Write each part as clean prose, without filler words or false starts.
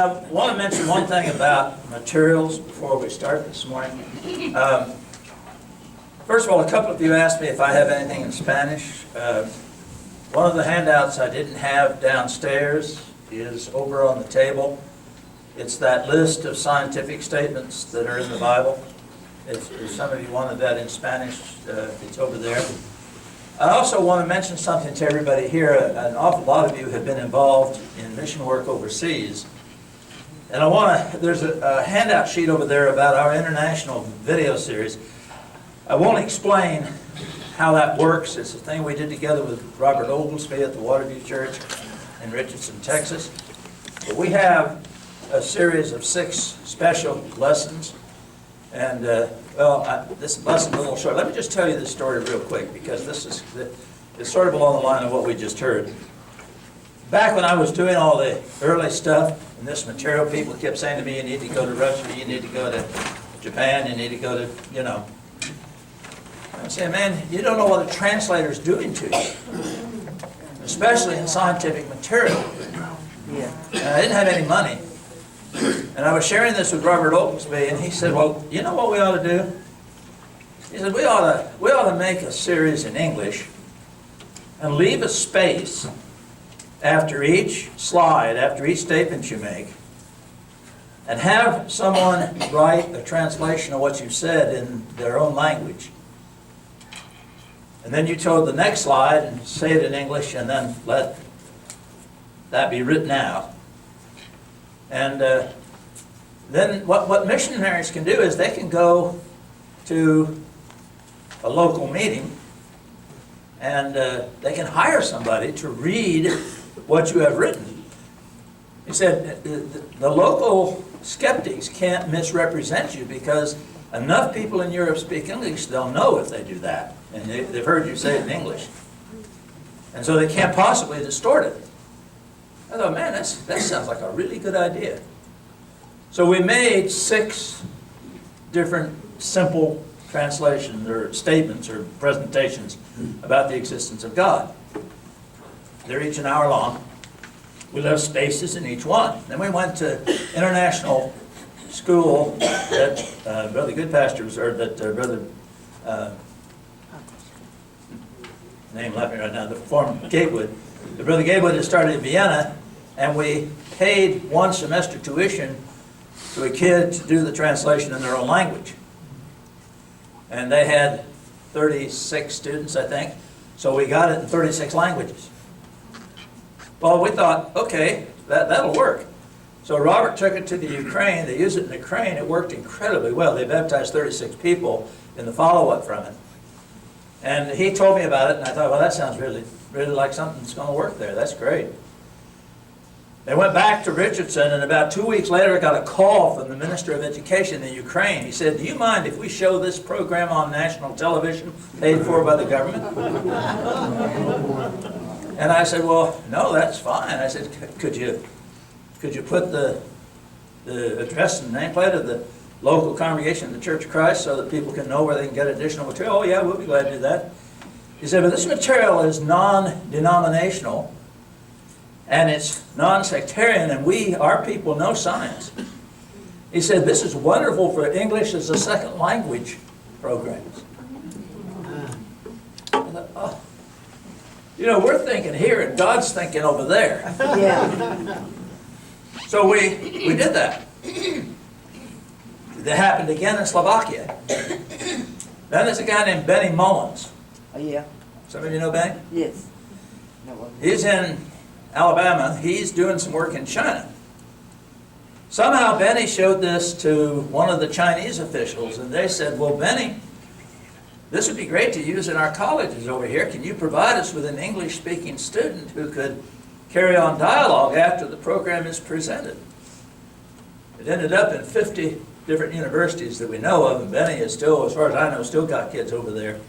I want to mention one thing about materials before we start this morning. First of all, a couple of you asked me if I have anything in Spanish. One of the handouts I didn't have downstairs is over on the table. It's that list of scientific statements that are in the Bible. If some of you wanted that in Spanish, it's over there. I also want to mention something to everybody here. An awful lot of you have been involved in mission work overseas. And there's a handout sheet over there about our international video series. I won't explain how that works. It's a thing we did together with Robert Oglesby at the Waterview Church in Richardson, Texas. But we have a series of 6 special lessons. And, this lesson's a little short. Let me just tell you this story real quick, because it's sort of along the line of what we just heard. Back when I was doing all the early stuff in this material, people kept saying to me, you need to go to Russia, you need to go to Japan, you need to go to, you know. I'm saying, man, you don't know what a translator's doing to you, especially in scientific material. And I didn't have any money. And I was sharing this with Robert Oglesby, and he said, well, you know what we ought to do? He said, we ought to make a series in English and leave a space after each slide, after each statement you make, and have someone write a translation of what you said in their own language. And then you told the next slide and say it in English, and then let that be written out. And then what missionaries can do is they can go to a local meeting and they can hire somebody to read what you have written. He said the local skeptics can't misrepresent you because enough people in Europe speak English, they'll know if they do that. And they've heard you say it in English. And so they can't possibly distort it. I thought, man, that sounds like a really good idea. So we made 6 different simple translations or statements or presentations about the existence of God. They're each an hour long. We left spaces in each one. Then we went to international school that Brother Goodpastures, or that Brother, name left me right now, the former Gatewood. The Brother Gatewood had started in Vienna, and we paid 1 semester tuition to a kid to do the translation in their own language. And they had 36 students, I think, so we got it in 36 languages. Well, we thought, okay, that'll work. So Robert took it to the Ukraine. They used it in Ukraine. It worked incredibly well. They baptized 36 people in the follow-up from it. And he told me about it, and I thought, well, that sounds really like something that's going to work there. That's great. They went back to Richardson, and about 2 weeks later, I got a call from the Minister of Education in Ukraine. He said, do you mind if we show this program on national television, paid for by the government? And I said, well, no, that's fine. I said, could you put the address and nameplate of the local congregation of the Church of Christ so that people can know where they can get additional material? Oh, yeah, we'll be glad to do that. He said, but this material is non-denominational, and it's non-sectarian, and our people know science. He said, this is wonderful for English as a second language programs. I thought, oh, you know, we're thinking here, and God's thinking over there. Yeah. So we did that. That happened again in Slovakia. Then there's a guy named Benny Mullins. Oh, yeah. Some of you know Benny? Yes. He's in Alabama. He's doing some work in China. Somehow Benny showed this to one of the Chinese officials, and they said, well, Benny, this would be great to use in our colleges over here. Can you provide us with an English-speaking student who could carry on dialogue after the program is presented? It ended up in 50 different universities that we know of, and Benny is still, as far as I know, still got kids over there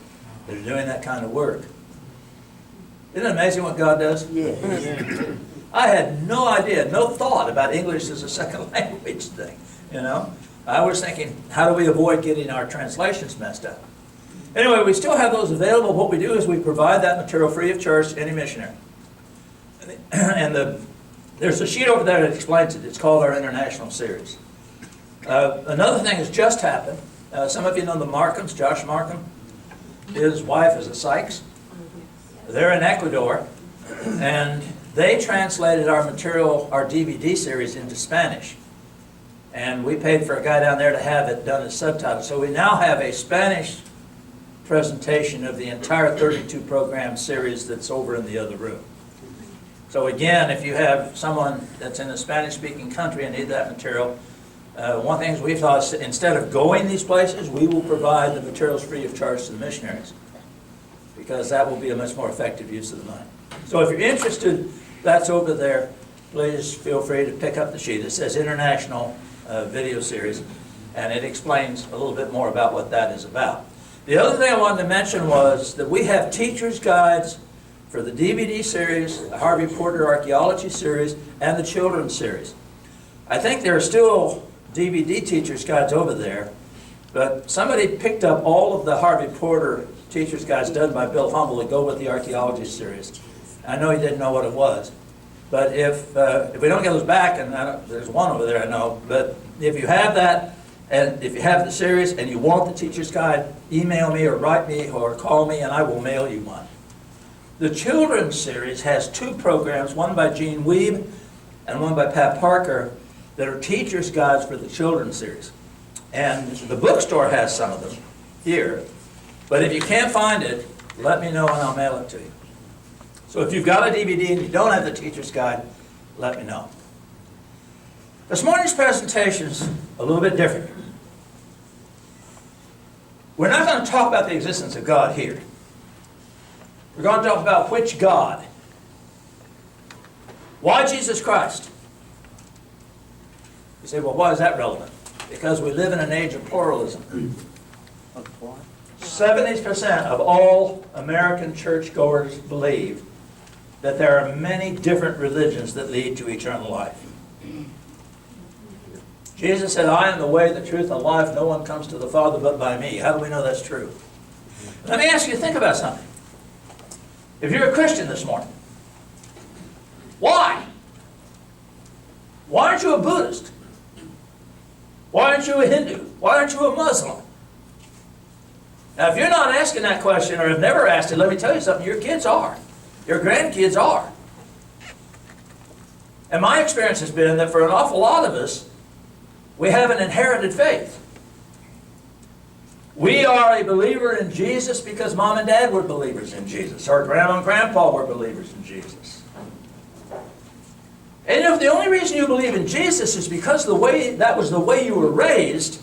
that are doing that kind of work. Isn't it amazing what God does? Yes. I had no idea, no thought about English as a second language thing, you know. I was thinking, how do we avoid getting our translations messed up? Anyway, we still have those available. What we do is we provide that material free of charge to any missionary. And the There's a sheet over there that explains it. It's called our international series. Another thing has just happened. Some of you know the Markhams, Josh Markham. His wife is a Sykes. They're in Ecuador, and they translated our material, our DVD series, into Spanish. And we paid for a guy down there to have it done as subtitles. So we now have a Spanish presentation of the entire 32 program series that's over in the other room. So again, if you have someone that's in a Spanish-speaking country and need that material, one thing we thought is instead of going these places, we will provide the materials free of charge to the missionaries, because that will be a much more effective use of the money. So if you're interested, that's over there. Please feel free to pick up the sheet. It says International Video Series, and it explains a little bit more about what that is about. The other thing I wanted to mention was that we have teacher's guides for the DVD series, the Harvey Porter Archaeology series, and the children's series. I think there are still DVD teacher's guides over there, but somebody picked up all of the Harvey Porter teacher's guides done by Bill Humble to go with the archaeology series. I know he didn't know what it was, but if we don't get those back, and there's one over there I know, but if you have that, and if you have the series and you want the teacher's guide, email me or write me or call me and I will mail you one. The children's series has two programs, one by Gene Weeb and one by Pat Parker, that are teacher's guides for the children's series. And the bookstore has some of them here. But if you can't find it, let me know and I'll mail it to you. So if you've got a DVD and you don't have the teacher's guide, let me know. This morning's presentation is a little bit different. We're not going to talk about the existence of God here. We're going to talk about which God. Why Jesus Christ? You say, well, why is that relevant? Because we live in an age of pluralism. 70% of all American churchgoers believe that there are many different religions that lead to eternal life. Jesus said, I am the way, the truth, and the life. No one comes to the Father but by me. How do we know that's true? Let me ask you to think about something. If you're a Christian this morning, why? Why aren't you a Buddhist? Why aren't you a Hindu? Why aren't you a Muslim? Now, if you're not asking that question or have never asked it, let me tell you something. Your kids are. Your grandkids are. And my experience has been that for an awful lot of us, we have an inherited faith. We are a believer in Jesus because Mom and Dad were believers in Jesus. Our Grandma and Grandpa were believers in Jesus. And if the only reason you believe in Jesus is because that was the way you were raised,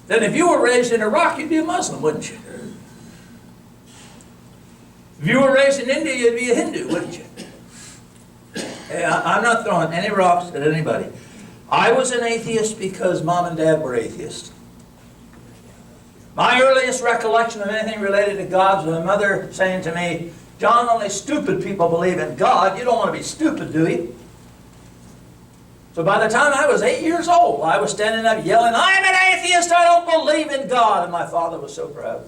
then if you were raised in Iraq, you'd be a Muslim, wouldn't you? If you were raised in India, you'd be a Hindu, wouldn't you? Hey, I'm not throwing any rocks at anybody. I was an atheist because Mom and Dad were atheists. My earliest recollection of anything related to God was my mother saying to me, John, only stupid people believe in God. You don't want to be stupid, do you? So by the time I was 8 years old, I was standing up yelling, I'm an atheist, I don't believe in God. And my father was so proud.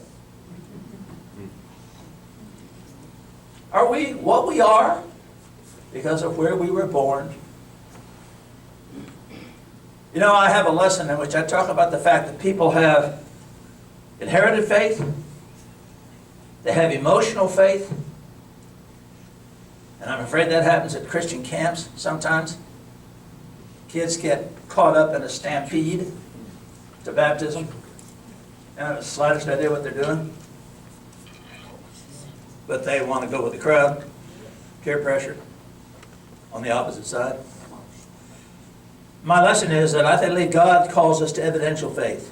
Are we what we are because of where we were born? You know, I have a lesson in which I talk about the fact that people have inherited faith, they have emotional faith, and I'm afraid that happens at Christian camps sometimes. Kids get caught up in a stampede to baptism. They don't have the slightest idea what they're doing, but they want to go with the crowd, peer pressure on the opposite side. My lesson is that I believe God calls us to evidential faith.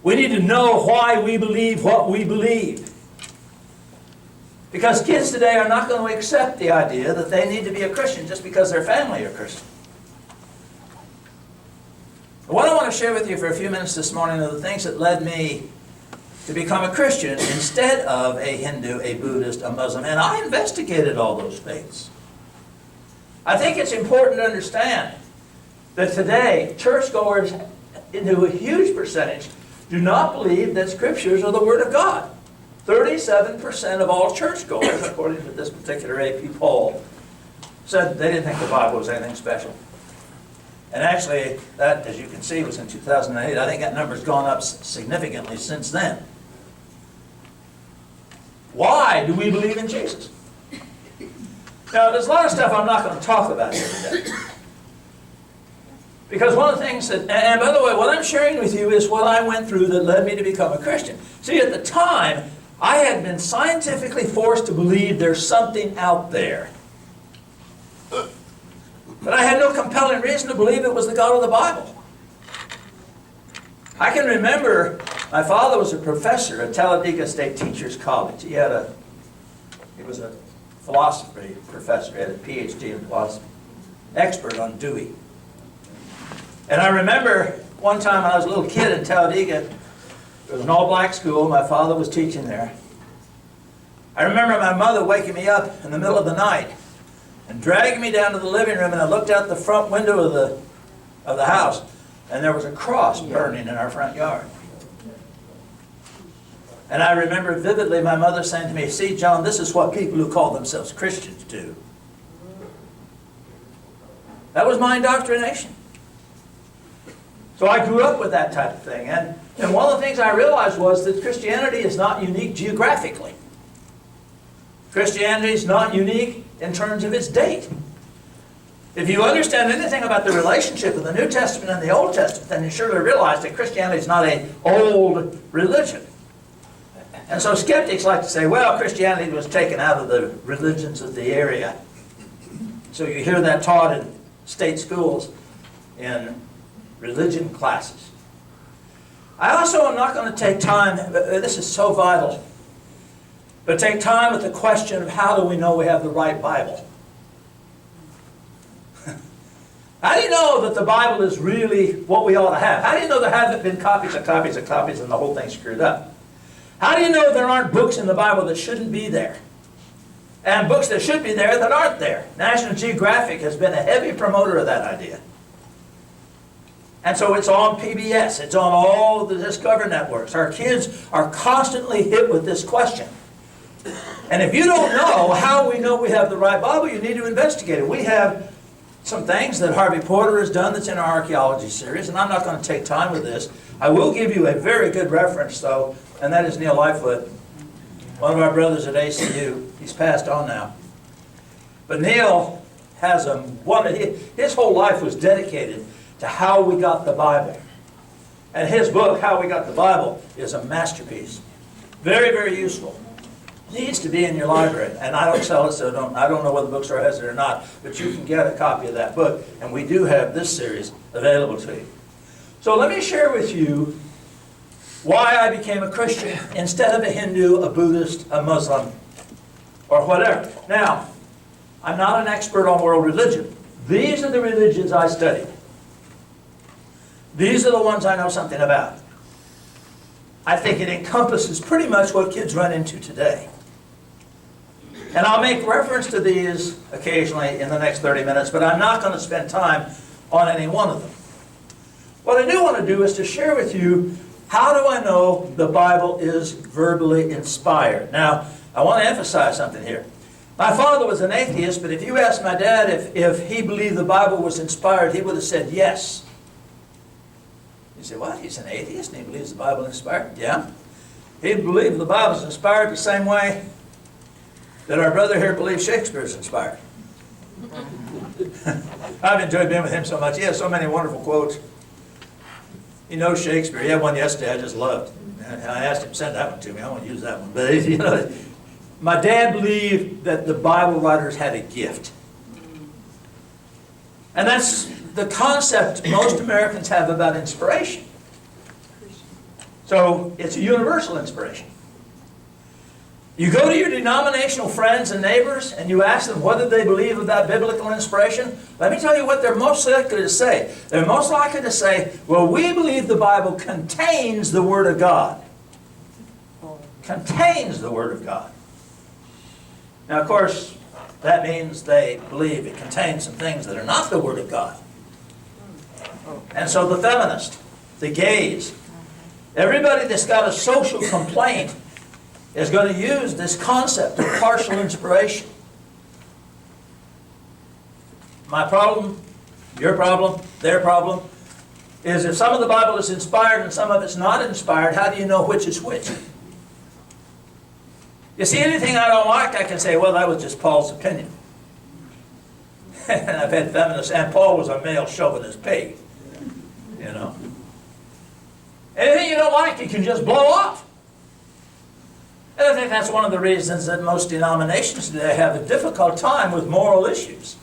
We need to know why we believe what we believe. Because kids today are not going to accept the idea that they need to be a Christian just because their family are Christian. What I want to share with you for a few minutes this morning are the things that led me to become a Christian instead of a Hindu, a Buddhist, a Muslim. And I investigated all those faiths. I think it's important to understand that today, churchgoers, into a huge percentage, do not believe that Scriptures are the Word of God. 37% of all churchgoers, according to this particular AP poll, said they didn't think the Bible was anything special. And actually, that, as you can see, was in 2008. I think that number's gone up significantly since then. Why do we believe in Jesus? Now, there's a lot of stuff I'm not going to talk about here today. Because one of the things that, and by the way, what I'm sharing with you is what I went through that led me to become a Christian. See, at the time, I had been scientifically forced to believe there's something out there. But I had no compelling reason to believe it was the God of the Bible. I can remember my father was a professor at Talladega State Teachers College. He was a philosophy professor. He had a PhD in philosophy. Expert on Dewey. And I remember one time when I was a little kid in Talladega, it was an all-black school. My father was teaching there. I remember my mother waking me up in the middle of the night and dragging me down to the living room, and I looked out the front window of the house, and there was a cross burning in our front yard. And I remember vividly my mother saying to me, "See, John, this is what people who call themselves Christians do." That was my indoctrination. So I grew up with that type of thing. And one of the things I realized was that Christianity is not unique geographically. Christianity is not unique in terms of its date. If you understand anything about the relationship of the New Testament and the Old Testament, then you surely realize that Christianity is not an old religion. And so skeptics like to say, well, Christianity was taken out of the religions of the area. So you hear that taught in state schools in religion classes. I also am not going to take time, this is so vital, but take time with the question of how do we know we have the right Bible? How do you know that the Bible is really what we ought to have? How do you know there haven't been copies and copies and copies and the whole thing's screwed up? How do you know there aren't books in the Bible that shouldn't be there? And books that should be there that aren't there? National Geographic has been a heavy promoter of that idea. And so it's on PBS. It's on all of the Discover networks. Our kids are constantly hit with this question. And if you don't know how we know we have the right Bible, you need to investigate it. We have some things that Harvey Porter has done that's in our archaeology series, and I'm not going to take time with this. I will give you a very good reference, though, and that is Neil Lightfoot, one of our brothers at ACU. He's passed on now. But Neil has his whole life was dedicated to how we got the Bible. And his book, How We Got the Bible, is a masterpiece. Very, very useful. Needs to be in your library. And I don't sell it, so I don't know whether the bookstore has it or not, but you can get a copy of that book. And we do have this series available to you. So let me share with you why I became a Christian instead of a Hindu, a Buddhist, a Muslim, or whatever. Now, I'm not an expert on world religion. These are the religions I studied. These are the ones I know something about. I think it encompasses pretty much what kids run into today. And I'll make reference to these occasionally in the next 30 minutes, but I'm not going to spend time on any one of them. What I do want to do is to share with you, how do I know the Bible is verbally inspired? Now, I want to emphasize something here. My father was an atheist, but if you asked my dad if he believed the Bible was inspired, he would have said yes. You say, what? He's an atheist and he believes the Bible is inspired? Yeah. He believes the Bible is inspired the same way that our brother here believes Shakespeare is inspired. I've enjoyed being with him so much. He has so many wonderful quotes. He knows Shakespeare. He had one yesterday I just loved. And I asked him to send that one to me. I want to use that one. But you know, my dad believed that the Bible writers had a gift. And that's the concept most Americans have about inspiration. So it's a universal inspiration. You go to your denominational friends and neighbors and you ask them whether they believe about biblical inspiration. Let me tell you what they're most likely to say. They're most likely to say, well, we believe the Bible contains the Word of God. Contains the Word of God. Now, of course, that means they believe it contains some things that are not the Word of God. And so the feminist, the gays, everybody that's got a social complaint is going to use this concept of partial inspiration. my problem, your problem, their problem, is if some of the Bible is inspired and some of it's not inspired, how do you know which is which? You see, anything I don't like, I can say, well, that was just Paul's opinion. And I've had feminists, and Paul was a male chauvinist pig, you know. Anything you don't like, you can just blow off. And I think that's one of the reasons that most denominations today have a difficult time with moral issues.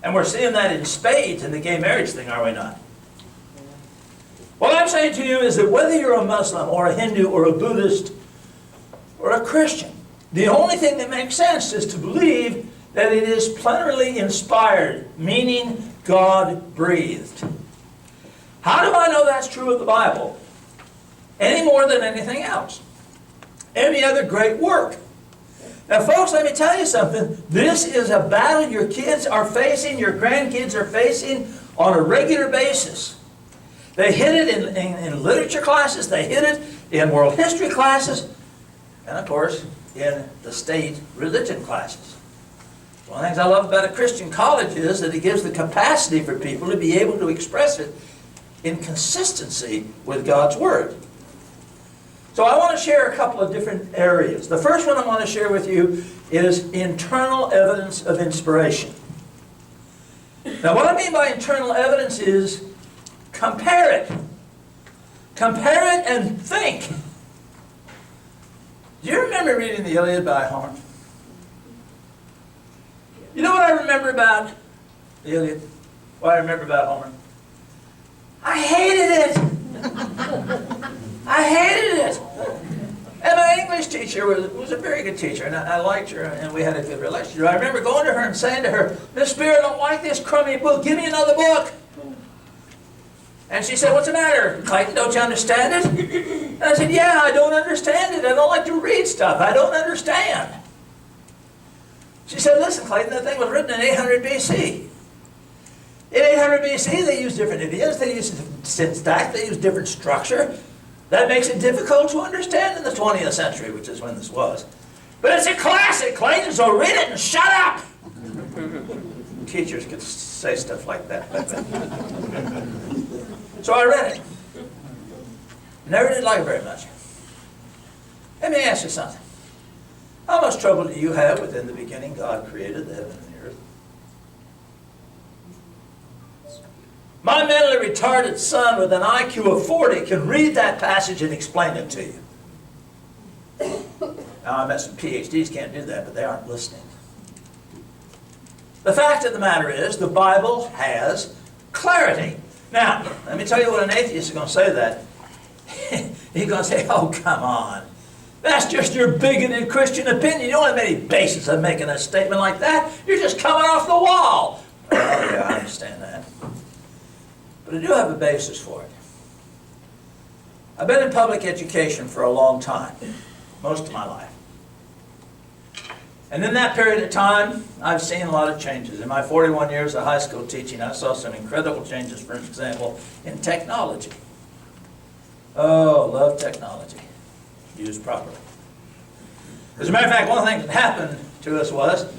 And we're seeing that in spades in the gay marriage thing, are we not? What I'm saying to you is that whether you're a Muslim or a Hindu or a Buddhist or a Christian, the only thing that makes sense is to believe that it is plenarily inspired, meaning God breathed. How do I know that's true of the Bible? Any more than anything else. Any other great work. Now folks, let me tell you something. This is a battle your kids are facing, your grandkids are facing on a regular basis. They hit it in literature classes, they hit it in world history classes, and of course in the state religion classes. One of the things I love about a Christian college is that it gives the capacity for people to be able to express it in consistency with God's Word. So I want to share a couple of different areas. The first one I want to share with you is internal evidence of inspiration. Now what I mean by internal evidence is compare it. Compare it and think. Do you remember reading the Iliad by Homer? You know what I remember about the Iliad? What I remember about Homer? I hated it. I hated it. And my English teacher was a very good teacher, and I liked her, and we had a good relationship. I remember going to her and saying to her, Miss Spear, I don't like this crummy book. Give me another book. And she said, what's the matter, Clayton? Don't you understand it? And I said, yeah, I don't understand it. I don't like to read stuff. I don't understand. She said, listen, Clayton, that thing was written in 800 BC. In 800 BC, they used different idioms. They used syntax. They used different structure. That makes it difficult to understand in the 20th century, which is when this was. But it's a classic, Clayton, so read it and shut up! Teachers could say stuff like that. So I read it. Never did like it very much. Let me ask you something. How much trouble do you have with in the beginning God created the heaven and the earth? My mentally retarded son with an IQ of 40 can read that passage and explain it to you. Now I met some PhDs can't do that, but they aren't listening. The fact of the matter is the Bible has clarity. Now, let me tell you what an atheist is going to say to that. He's going to say, oh, come on. That's just your bigoted Christian opinion. You don't have any basis of making a statement like that. You're just coming off the wall. Oh, yeah, I understand that. But I do have a basis for it. I've been in public education for a long time, most of my life. And in that period of time, I've seen a lot of changes. In my 41 years of high school teaching, I saw some incredible changes, for example, in technology. Oh, love technology, used properly. As a matter of fact, one of the things that happened to us was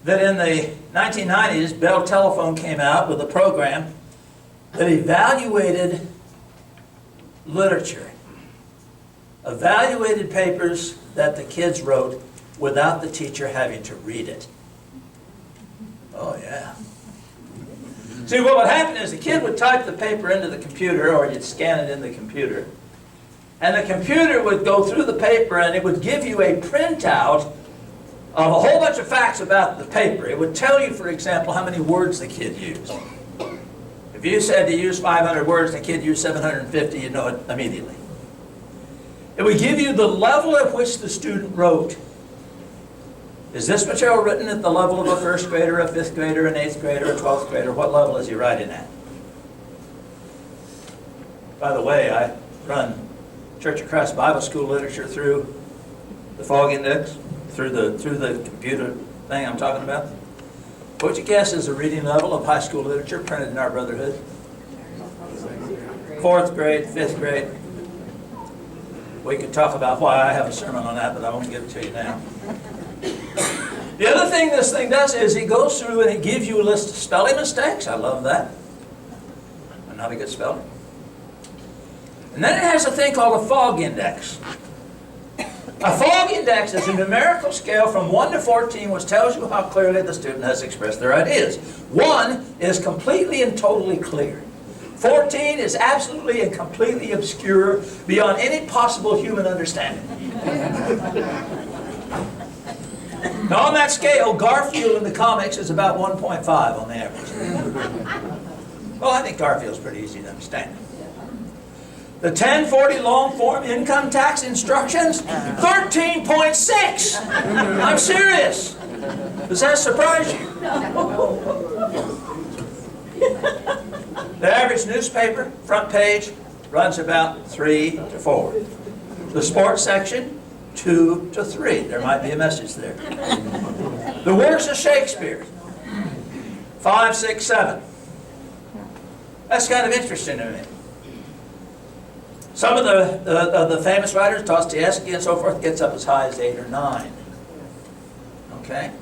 that in the 1990s, Bell Telephone came out with a program that evaluated literature, evaluated papers that the kids wrote without the teacher having to read it. Oh, yeah. See, what would happen is the kid would type the paper into the computer, or you'd scan it in the computer, and the computer would go through the paper and it would give you a printout of a whole bunch of facts about the paper. It would tell you, for example, how many words the kid used. If you said to use 500 words and the kid used 750, you'd know it immediately. It would give you the level at which the student wrote. Is this material written at the level of a first grader, a fifth grader, an eighth grader, a 12th grader? What level is he writing at? By the way, I run Church of Christ Bible School literature through the Fog Index, through the computer thing I'm talking about. What you guess is the reading level of high school literature printed in our brotherhood? 4th grade, 5th grade. We could talk about why I have a sermon on that, but I won't give it to you now. The other thing this thing does is it goes through and it gives you a list of spelling mistakes. I love that. I'm not a good speller. And then it has a thing called a fog index. A fog index is a numerical scale from 1 to 14 which tells you how clearly the student has expressed their ideas. 1 is completely and totally clear. 14 is absolutely and completely obscure beyond any possible human understanding. Now on that scale, Garfield in the comics is about 1.5 on the average. Well, I think Garfield's pretty easy to understand. The 1040 long form income tax instructions, 13.6. I'm serious. Does that surprise you? The average newspaper, front page, runs about 3 to 4. The sports section, 2 to 3. There might be a message there. The works of Shakespeare, 5, 6, 7. That's kind of interesting to me. Some of the famous writers, Dostoevsky and so forth, gets up as high as 8 or 9. Okay?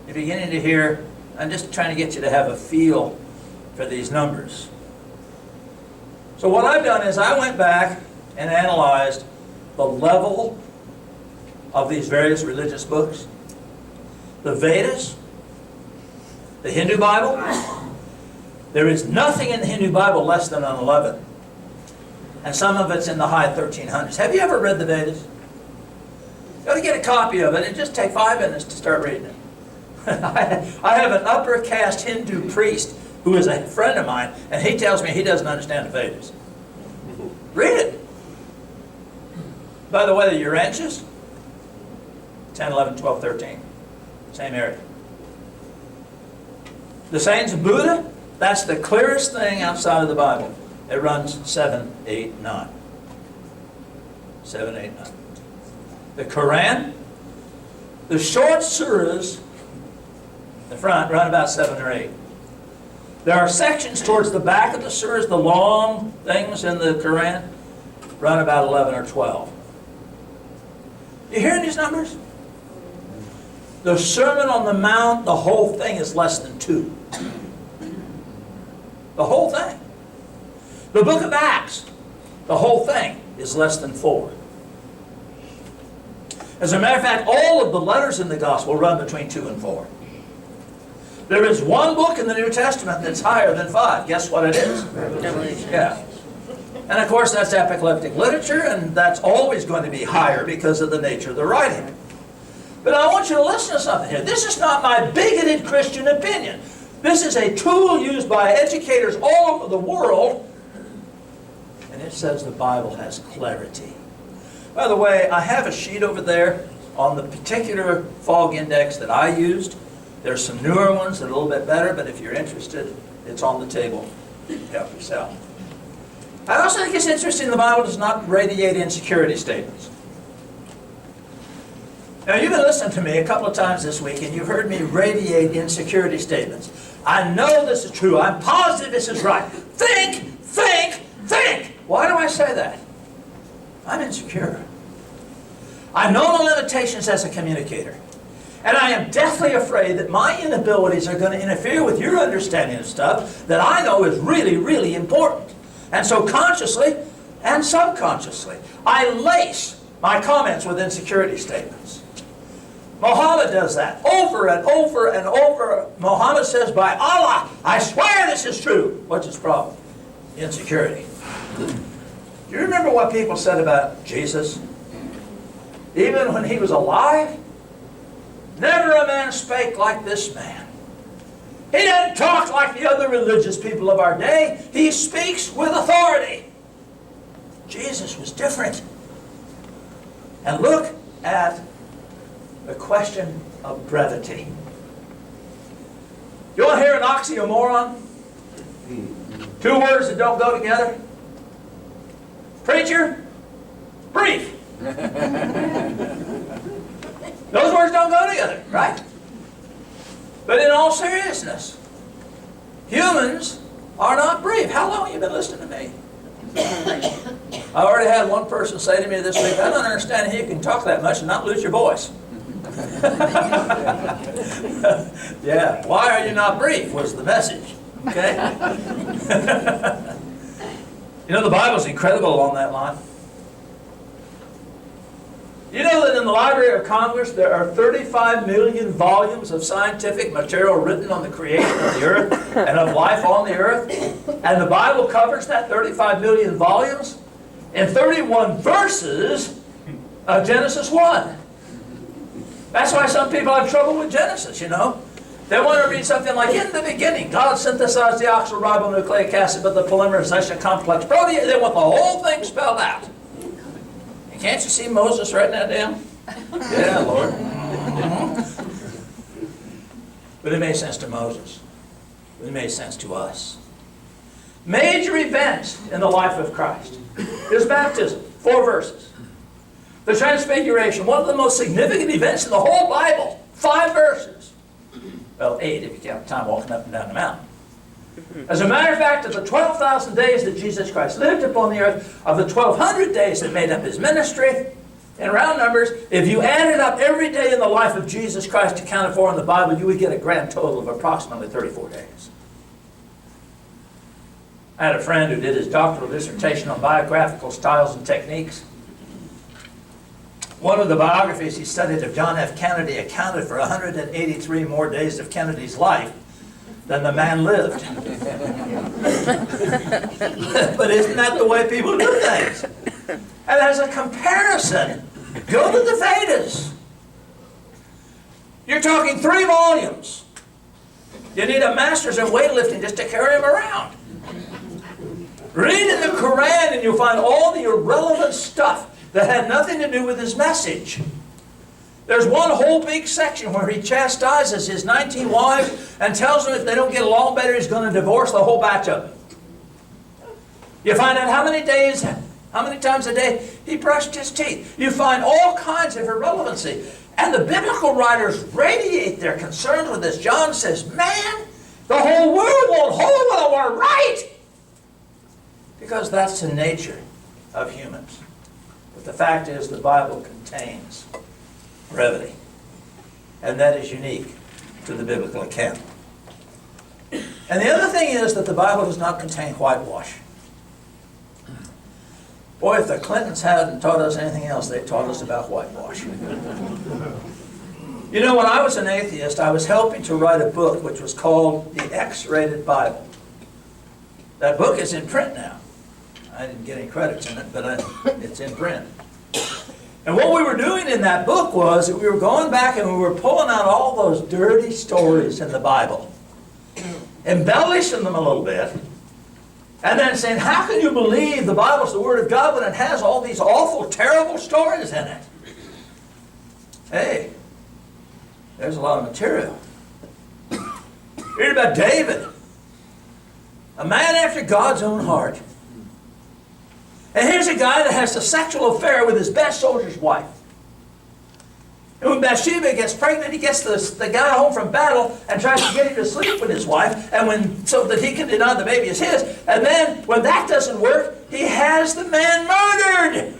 You're beginning to hear, I'm just trying to get you to have a feel for these numbers. So what I've done is I went back and analyzed the level of these various religious books. The Vedas, the Hindu Bible. There is nothing in the Hindu Bible less than an 11. And some of it's in the high 1300s. Have you ever read the Vedas? You ought to get a copy of it and just take 5 minutes to start reading it. I have an upper caste Hindu priest who is a friend of mine, and he tells me he doesn't understand the Vedas. Read it. By the way, the Urantius, 10, 11, 12, 13. Same area. The sayings of Buddha, that's the clearest thing outside of the Bible. It runs 7, 8, 9. 7, 8, 9. The Quran, the short surahs, the front, run about 7 or 8. There are sections towards the back of the surahs, the long things in the Quran, run about 11 or 12. You hearing these numbers? The Sermon on the Mount, the whole thing is less than 2. The whole thing. The book of Acts, the whole thing is less than 4. As a matter of fact, all of the letters in the gospel run between 2 and 4. There is one book in the New Testament that's higher than 5. Guess what it is? Revelation. Yeah. And of course that's apocalyptic literature, and that's always going to be higher because of the nature of the writing. But I want you to listen to something here. This is not my bigoted Christian opinion. This is a tool used by educators all over the world, and it says the Bible has clarity. By the way, I have a sheet over there on the particular fog index that I used. There's some newer ones that are a little bit better, but if you're interested, it's on the table. Help yourself. I also think it's interesting the Bible does not radiate insecurity statements. Now, you've been listening to me a couple of times this week, and you've heard me radiate insecurity statements. I know this is true. I'm positive this is right. Think, think, think. Why do I say that? I'm insecure. I know my limitations as a communicator. And I am deathly afraid that my inabilities are going to interfere with your understanding of stuff that I know is really, really important. And so consciously and subconsciously, I lace my comments with insecurity statements. Muhammad does that over and over and over. Muhammad says, by Allah, I swear this is true. What's his problem? Insecurity. Do you remember what people said about Jesus? Even when he was alive? Never a man spake like this man. He didn't talk like the other religious people of our day. He speaks with authority. Jesus was different. And look at the question of brevity. You want to hear an oxymoron? 2 words that don't go together? Preacher, brief. Those words don't go together, right? But in all seriousness, humans are not brief. How long have you been listening to me? I already had one person say to me this week, I don't understand how you can talk that much and not lose your voice. Yeah, why are you not brief was the message, okay? You know, the Bible's incredible along that line. You know that in the Library of Congress there are 35 million volumes of scientific material written on the creation of the earth and of life on the earth? And the Bible covers that 35 million volumes in 31 verses of Genesis 1. That's why some people have trouble with Genesis, you know. They want to read something like, in the beginning, God synthesized deoxyribonucleic acid, but the polymerization complex protein. They want the whole thing spelled out. And can't you see Moses writing that down? Yeah, Lord. But it made sense to Moses. It made sense to us. Major events in the life of Christ. His baptism, 4 verses. The Transfiguration, one of the most significant events in the whole Bible, 5 verses. Well, 8 if you count time walking up and down the mountain. As a matter of fact, of the 12,000 days that Jesus Christ lived upon the earth, of the 1,200 days that made up his ministry, in round numbers, if you added up every day in the life of Jesus Christ accounted for in the Bible, you would get a grand total of approximately 34 days. I had a friend who did his doctoral dissertation on biographical styles and techniques. One of the biographies he studied of John F. Kennedy accounted for 183 more days of Kennedy's life than the man lived. But isn't that the way people do things? And as a comparison, go to the Vedas. You're talking 3 volumes. You need a master's in weightlifting just to carry them around. Read in the Quran and you'll find all the irrelevant stuff that had nothing to do with his message. There's one whole big section where he chastises his 19 wives and tells them if they don't get along better, he's going to divorce the whole batch of them. You find out how many times a day he brushed his teeth. You find all kinds of irrelevancy. And the biblical writers radiate their concern with this. John says, man, the whole world won't hold what we're right. Because that's the nature of humans. But the fact is the Bible contains brevity. And that is unique to the biblical account. And the other thing is that the Bible does not contain whitewash. Boy, if the Clintons hadn't taught us anything else, they taught us about whitewash. You know, when I was an atheist, I was helping to write a book which was called The X-Rated Bible. That book is in print now. I didn't get any credits in it, but it's in print. And what we were doing in that book was that we were going back and we were pulling out all those dirty stories in the Bible, embellishing them a little bit, and then saying, how can you believe the Bible's the Word of God when it has all these awful, terrible stories in it? Hey, there's a lot of material. Read about David, a man after God's own heart. And here's a guy that has a sexual affair with his best soldier's wife. And when Bathsheba gets pregnant, he gets the guy home from battle and tries to get him to sleep with his wife, and so that he can deny the baby is his. And then, when that doesn't work, he has the man murdered.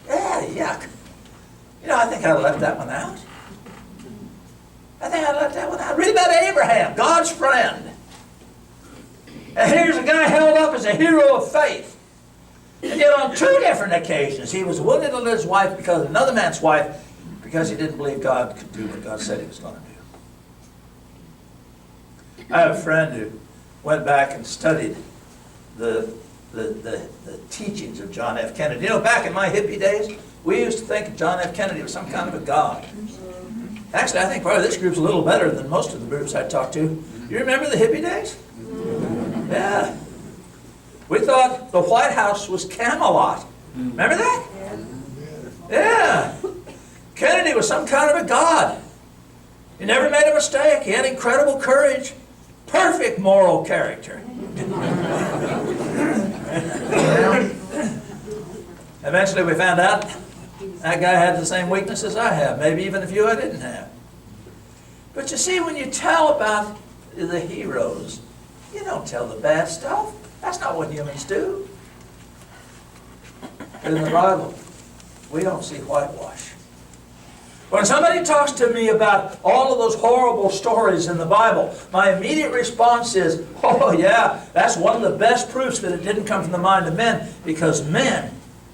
Yeah, yuck. You know, I think I'd left that one out. Read about Abraham, God's friend. And here's a guy held up as a hero of faith. And yet on 2 different occasions, he was willing to let his wife because of another man's wife because he didn't believe God could do what God said he was going to do. I have a friend who went back and studied the teachings of John F. Kennedy. You know, back in my hippie days, we used to think John F. Kennedy was some kind of a god. Actually, I think probably this group's a little better than most of the groups I talked to. You remember the hippie days? Yeah. We thought the White House was Camelot. Remember that? Yeah. Kennedy was some kind of a god. He never made a mistake. He had incredible courage. Perfect moral character. Eventually we found out that guy had the same weaknesses I have. Maybe even a few I didn't have. But you see, when you tell about the heroes, you don't tell the bad stuff. That's not what humans do. But in the Bible, we don't see whitewash. When somebody talks to me about all of those horrible stories in the Bible, my immediate response is, oh yeah, that's one of the best proofs that it didn't come from the mind of men, because men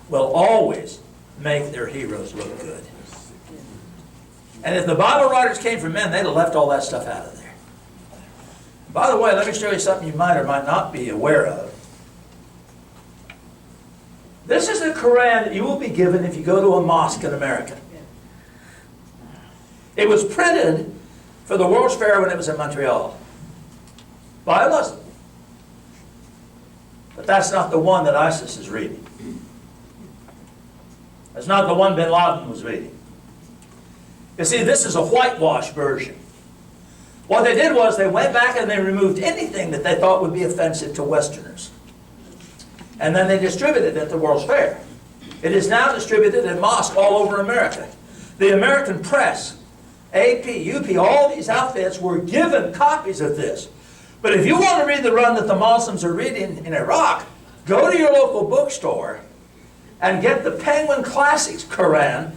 will always make their heroes look good. And if the Bible writers came from men, they'd have left all that stuff out of there. By the way, let me show you something you might or might not be aware of. This is the Quran that you will be given if you go to a mosque in America. It was printed for the World's Fair when it was in Montreal by a Muslim. But that's not the one that ISIS is reading. That's not the one bin Laden was reading. You see, this is a whitewash version. What they did was they went back and they removed anything that they thought would be offensive to Westerners. And then they distributed it at the World's Fair. It is now distributed in mosques all over America. The American press, AP, UP, all these outfits were given copies of this. But if you want to read the run that the Muslims are reading in Iraq, go to your local bookstore and get the Penguin Classics Quran,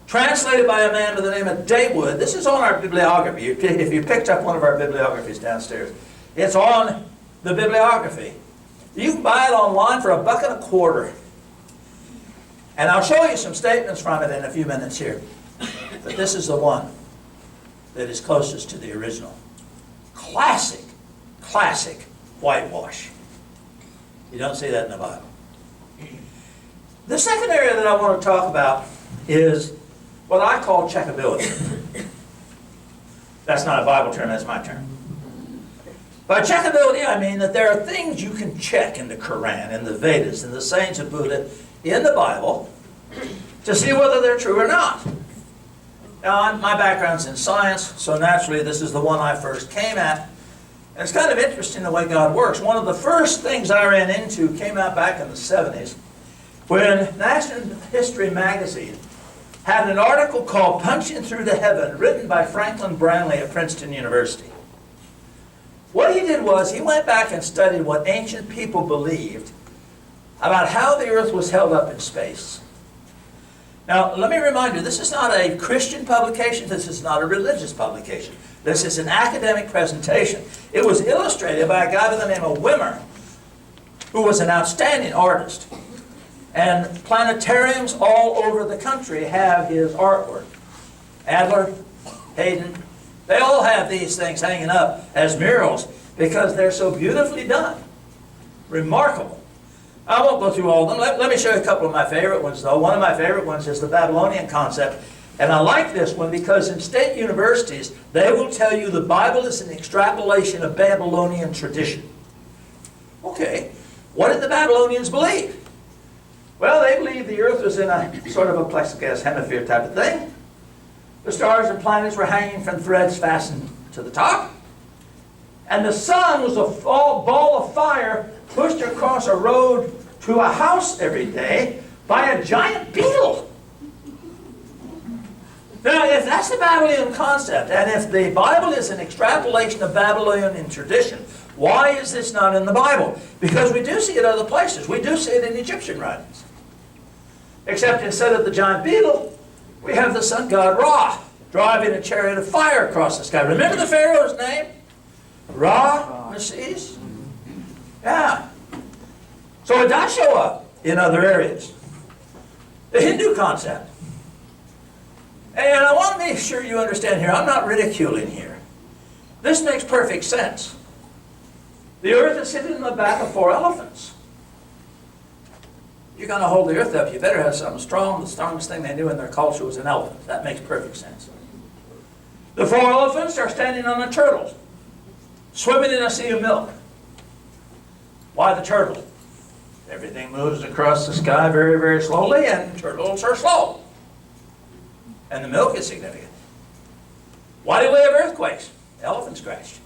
translated by a man by the name of Daywood. This is on our bibliography. If you picked up one of our bibliographies downstairs, it's on the bibliography. You can buy it online for $1.25. And I'll show you some statements from it in a few minutes here. But this is the one that is closest to the original. Classic, classic whitewash. You don't see that in the Bible. The second area that I want to talk about is what I call checkability. That's not a Bible term, that's my term. By checkability, I mean that there are things you can check in the Quran, in the Vedas, in the sayings of Buddha, in the Bible, to see whether they're true or not. Now, my background's in science, so naturally this is the one I first came at. And it's kind of interesting the way God works. One of the first things I ran into came out back in the 70s, when National History magazine had an article called Punching Through the Heaven, written by Franklin Branley at Princeton University. What he did was he went back and studied what ancient people believed about how the earth was held up in space. Now, let me remind you, this is not a Christian publication, this is not a religious publication. This is an academic presentation. It was illustrated by a guy by the name of Wimmer, who was an outstanding artist. And planetariums all over the country have his artwork. Adler, Hayden, they all have these things hanging up as murals because they're so beautifully done. Remarkable. I won't go through all of them. Let me show you a couple of my favorite ones, though. One of my favorite ones is the Babylonian concept. And I like this one because in state universities, they will tell you the Bible is an extrapolation of Babylonian tradition. Okay, what did the Babylonians believe? Well, they believed the earth was in a sort of a plexiglass hemisphere type of thing. The stars and planets were hanging from threads fastened to the top. And the sun was a ball of fire pushed across a road to a house every day by a giant beetle. Now, if that's the Babylonian concept, and if the Bible is an extrapolation of Babylonian tradition, why is this not in the Bible? Because we do see it other places. We do see it in Egyptian writings. Except instead of the giant beetle, we have the sun god Ra driving a chariot of fire across the sky. Remember the Pharaoh's name? Ra-Meses? Yeah. So it does show up in other areas. The Hindu concept. And I want to make sure you understand here, I'm not ridiculing here. This makes perfect sense. The earth is sitting in the back of 4 elephants. You're going to hold the earth up, you better have something strong. The strongest thing they knew in their culture was an elephant. That makes perfect sense. The 4 elephants are standing on a turtle, swimming in a sea of milk. Why the turtle? Everything moves across the sky very, very slowly, and turtles are slow. And the milk is significant. Why do we have earthquakes? The elephants crashed.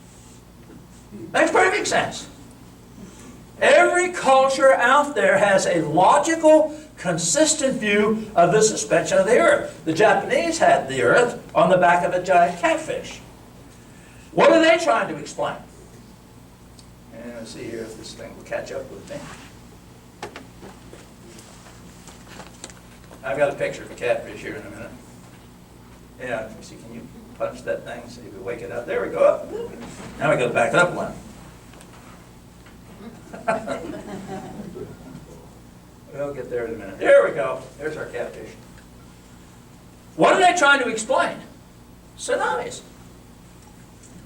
Makes perfect sense. Every culture out there has a logical, consistent view of the suspension of the earth. The Japanese had the earth on the back of a giant catfish. What are they trying to explain? And let's see here if this thing will catch up with me. I've got a picture of a catfish here in a minute. Yeah, see, can you punch that thing so you can wake it up? There we go. Now we got to back up one. We'll get there in a minute. There we go. There's our catfish. What are they trying to explain? Tsunamis.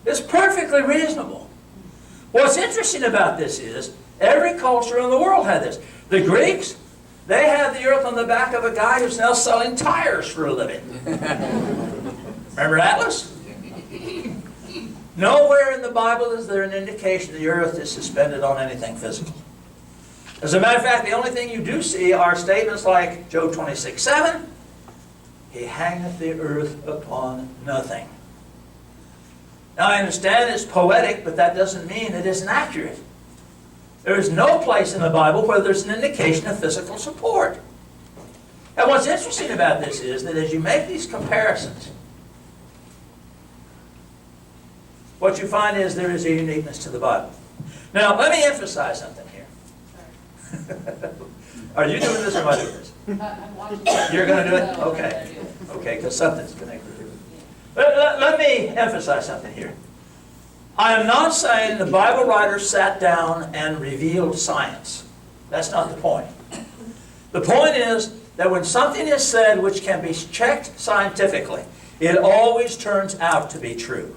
It's perfectly reasonable. What's interesting about this is every culture in the world had this. The Greeks, they had the earth on the back of a guy who's now selling tires for a living. Remember Atlas? Nowhere in the Bible is there an indication the earth is suspended on anything physical. As a matter of fact, the only thing you do see are statements like Job 26:7, He hangeth the earth upon nothing. Now I understand it's poetic, but that doesn't mean it isn't accurate. There is no place in the Bible where there's an indication of physical support. And what's interesting about this is that as you make these comparisons, what you find is there is a uniqueness to the Bible. Now, let me emphasize something here. Are you doing this or am I doing this? I'm watching. You're going to do it? Okay. Okay, because something's connected to it. Let me emphasize something here. I am not saying the Bible writers sat down and revealed science. That's not the point. The point is that when something is said which can be checked scientifically, it always turns out to be true.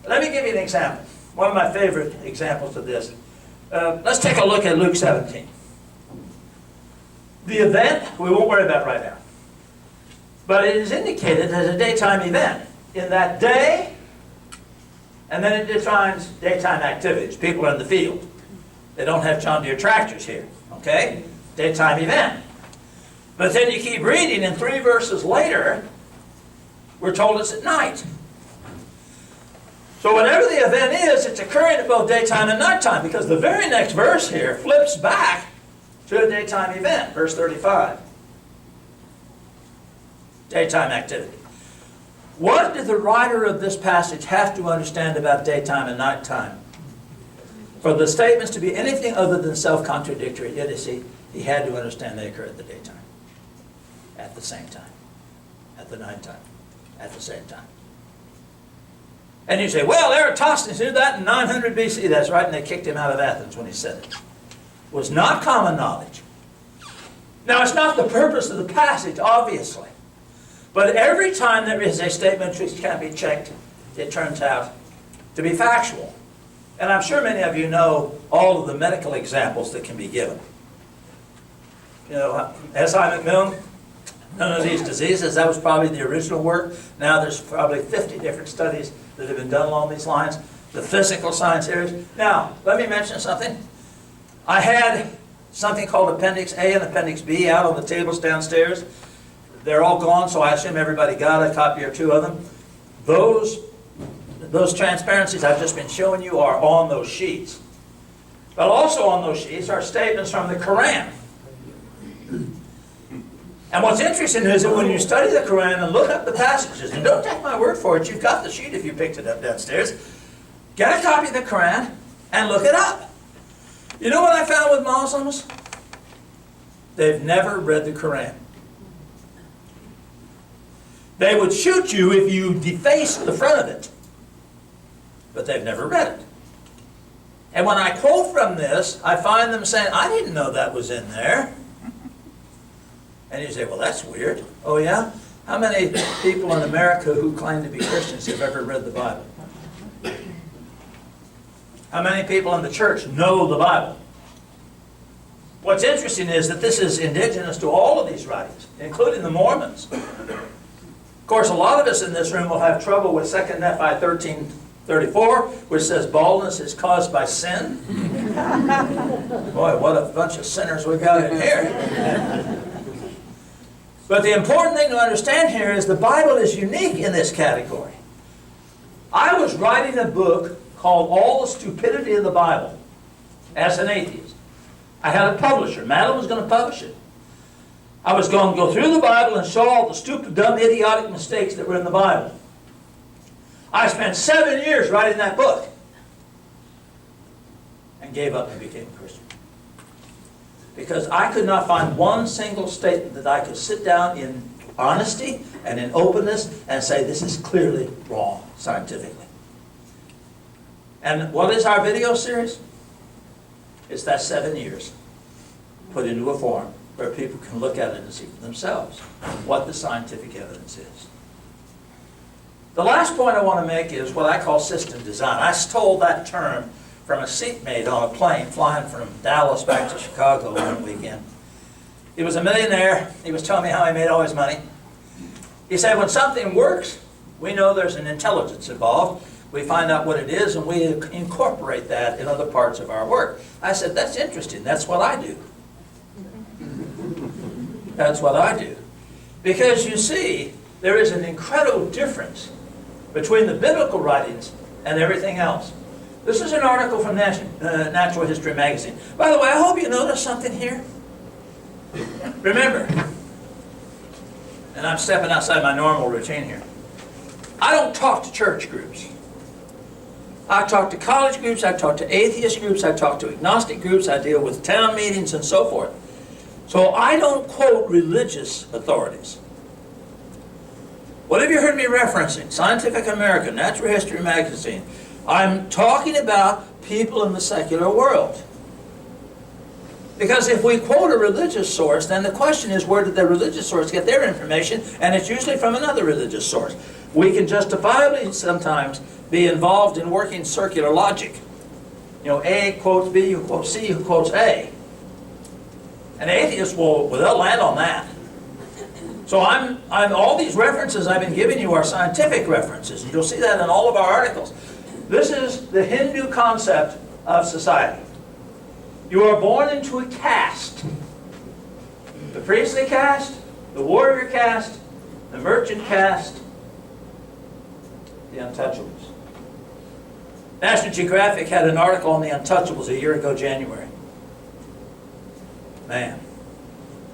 Let me give you an example. One of my favorite examples of this. Let's take a look at Luke 17. The event, we won't worry about right now. But it is indicated as a daytime event. In that day, and then it defines daytime activities. People are in the field. They don't have John Deere tractors here. Okay? Daytime event. But then you keep reading, and 3 verses later, we're told it's at night. So whatever the event is, it's occurring at both daytime and nighttime, because the very next verse here flips back to a daytime event, verse 35. Daytime activity. What did the writer of this passage have to understand about daytime and nighttime? For the statements to be anything other than self-contradictory, yet you see, he had to understand they occur at the daytime, at the same time, at the nighttime, at the same time. And you say, well, Eratosthenes did that in 900 BC. That's right, and they kicked him out of Athens when he said it. It was not common knowledge. Now, it's not the purpose of the passage, obviously. But every time there is a statement which can be checked, it turns out to be factual. And I'm sure many of you know all of the medical examples that can be given. You know, S.I. McMillan, none of these diseases, that was probably the original work. Now there's probably 50 different studies that have been done along these lines. The physical science areas. Now, let me mention something. I had something called Appendix A and Appendix B out on the tables downstairs. They're all gone, so I assume everybody got a copy or 2 of them. Those transparencies I've just been showing you are on those sheets. But also on those sheets are statements from the Quran. And what's interesting is that when you study the Quran and look up the passages, and don't take my word for it, you've got the sheet if you picked it up downstairs, get a copy of the Quran and look it up. You know what I found with Muslims? They've never read the Quran. They would shoot you if you defaced the front of it. But they've never read it. And when I quote from this, I find them saying, I didn't know that was in there. And you say, well, that's weird. Oh, yeah? How many people in America who claim to be Christians have ever read the Bible? How many people in the church know the Bible? What's interesting is that this is indigenous to all of these writings, including the Mormons. Of course, a lot of us in this room will have trouble with 2 Nephi 13:34, which says baldness is caused by sin. Boy, what a bunch of sinners we got in here. But the important thing to understand here is the Bible is unique in this category. I was writing a book called All the Stupidity of the Bible as an atheist. I had a publisher. Madeline was going to publish it. I was going to go through the Bible and show all the stupid, dumb, idiotic mistakes that were in the Bible. I spent 7 years writing that book and gave up and became a Christian. Because I could not find one single statement that I could sit down in honesty and in openness and say this is clearly wrong scientifically. And what is our video series? It's that 7 years put into a form where people can look at it and see for themselves what the scientific evidence is. The last point I want to make is what I call system design. I stole that term from a seatmate on a plane flying from Dallas back to Chicago one weekend. He was a millionaire. He was telling me how he made all his money. He said, when something works, we know there's an intelligence involved. We find out what it is, and we incorporate that in other parts of our work. I said, that's interesting. That's what I do. That's what I do. Because you see, there is an incredible difference between the biblical writings and everything else. This is an article from Natural History Magazine. By the way, I hope you notice something here. Remember, and I'm stepping outside my normal routine here, I don't talk to church groups. I talk to college groups, I talk to atheist groups, I talk to agnostic groups, I deal with town meetings and so forth. So I don't quote religious authorities. What have you heard me referencing? Scientific American, Natural History Magazine. I'm talking about people in the secular world. Because if we quote a religious source, then the question is, where did the religious source get their information? And it's usually from another religious source. We can justifiably sometimes be involved in working circular logic. You know, A quotes B, who quotes C, who quotes A. An atheist they'll land on that. So all these references I've been giving you are scientific references. You'll see that in all of our articles. This is the Hindu concept of society. You are born into a caste. The priestly caste, the warrior caste, the merchant caste, the untouchables. National Geographic had an article on the untouchables a year ago, January. Man,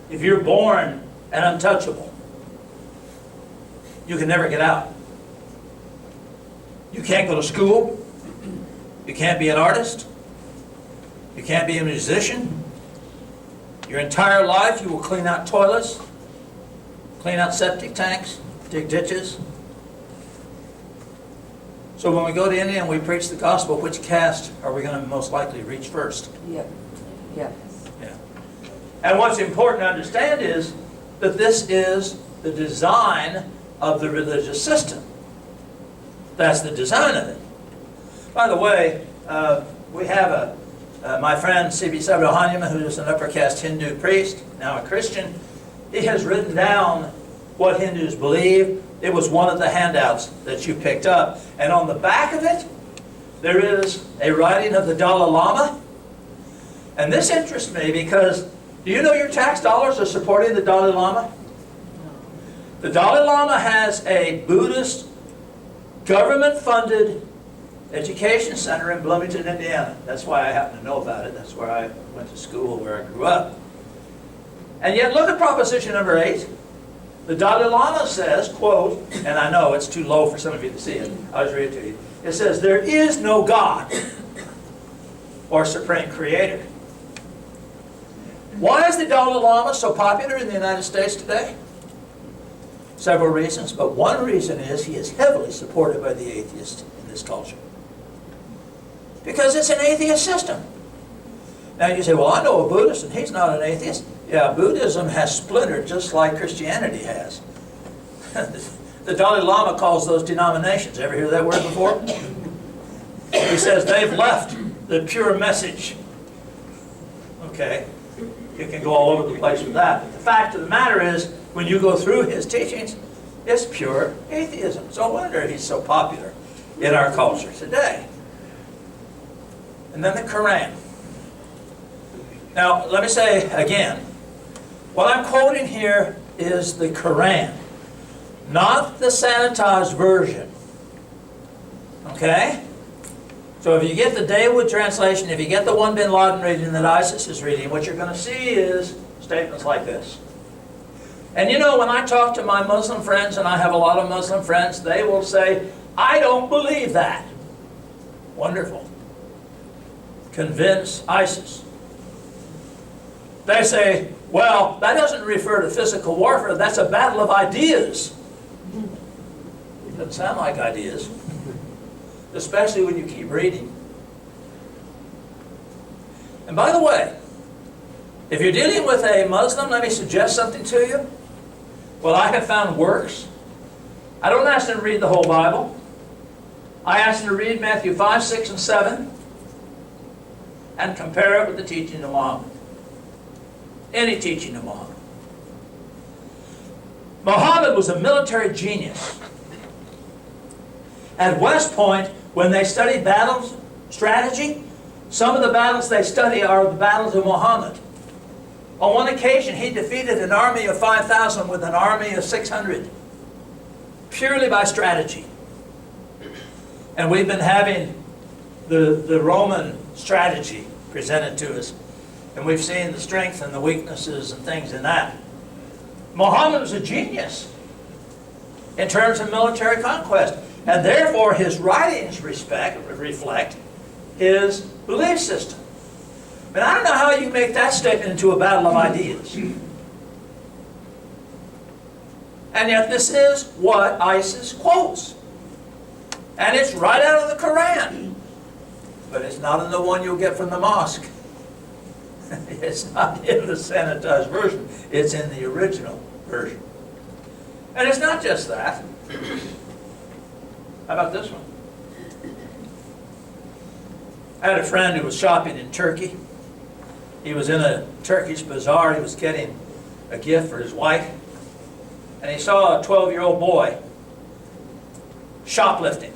if you're born an untouchable, you can never get out. You can't go to school. You can't be an artist. You can't be a musician. Your entire life you will clean out toilets, clean out septic tanks, dig ditches. So when we go to India and we preach the gospel, which caste are we going to most likely reach first? Yep. Yep. Yeah. And what's important to understand is that this is the design of the religious system. That's the design of it. By the way, we have my friend C.B. Subramaniam, who is an upper caste Hindu priest, now a Christian. He has written down what Hindus believe. It was one of the handouts that you picked up. And on the back of it, there is a writing of the Dalai Lama. And this interests me because, do you know your tax dollars are supporting the Dalai Lama? The Dalai Lama has a Buddhist government-funded education center in Bloomington, Indiana. That's why I happen to know about it. That's where I went to school, where I grew up. And yet look at proposition number 8. The Dalai Lama says, quote, and I know it's too low for some of you to see it. I'll just read it to you. It says, there is no God or supreme creator. Why is the Dalai Lama so popular in the United States today? Several reasons, but one reason is he is heavily supported by the atheists in this culture. Because it's an atheist system. Now you say, well, I know a Buddhist and he's not an atheist. Yeah, Buddhism has splintered just like Christianity has. The Dalai Lama calls those denominations. Ever hear that word before? He says they've left the pure message. Okay, you can go all over the place with that. But the fact of the matter is, when you go through his teachings, it's pure atheism. So no wonder he's so popular in our culture today. And then the Quran. Now, let me say again, what I'm quoting here is the Quran, not the sanitized version. Okay? So if you get the Dawood translation, if you get the one bin Laden reading that ISIS is reading, what you're going to see is statements like this. And you know, when I talk to my Muslim friends, and I have a lot of Muslim friends, they will say, I don't believe that. Wonderful. Convince ISIS. They say, well, that doesn't refer to physical warfare, that's a battle of ideas. Doesn't sound like ideas, especially when you keep reading. And by the way, if you're dealing with a Muslim, let me suggest something to you. Well, I have found works. I don't ask them to read the whole Bible. I ask them to read Matthew 5, 6, and 7 and compare it with the teaching of Muhammad. Any teaching of Muhammad. Muhammad was a military genius. At West Point, when they study battles, strategy, some of the battles they study are the battles of Muhammad. On one occasion, he defeated an army of 5,000 with an army of 600, purely by strategy. And we've been having the Roman strategy presented to us, and we've seen the strength and the weaknesses and things in that. Muhammad was a genius in terms of military conquest, and therefore his writings reflect his belief system. But I don't know how you make that statement into a battle of ideas. And yet this is what ISIS quotes. And it's right out of the Quran. But it's not in the one you'll get from the mosque. It's not in the sanitized version. It's in the original version. And it's not just that. How about this one? I had a friend who was shopping in Turkey. He was in a Turkish bazaar. He was getting a gift for his wife. And he saw a 12-year-old boy shoplifting.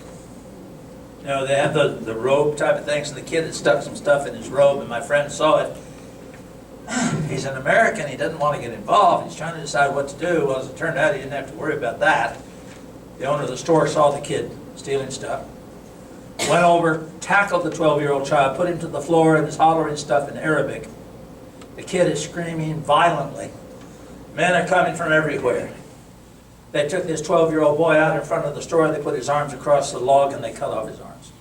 You know, they have the robe type of things, and the kid had stuck some stuff in his robe, and my friend saw it. He's an American. He doesn't want to get involved. He's trying to decide what to do. Well, as it turned out, he didn't have to worry about that. The owner of the store saw the kid stealing stuff. Went over, tackled the 12-year-old child, put him to the floor, and is hollering stuff in Arabic. The kid is screaming violently. Men are coming from everywhere. They took this 12-year-old boy out in front of the store, they put his arms across the log, and they cut off his arms.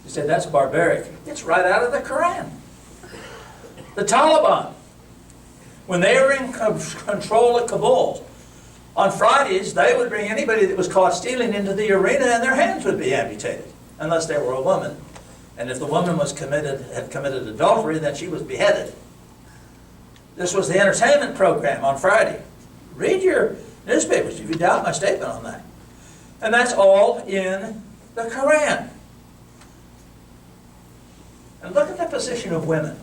He said, that's barbaric. It's right out of the Quran. The Taliban, when they were in control of Kabul, on Fridays, they would bring anybody that was caught stealing into the arena, and their hands would be amputated, unless they were a woman. And if the woman had committed adultery, then she was beheaded. This was the entertainment program on Friday. Read your newspapers if you doubt my statement on that. And that's all in the Quran. And look at the position of women.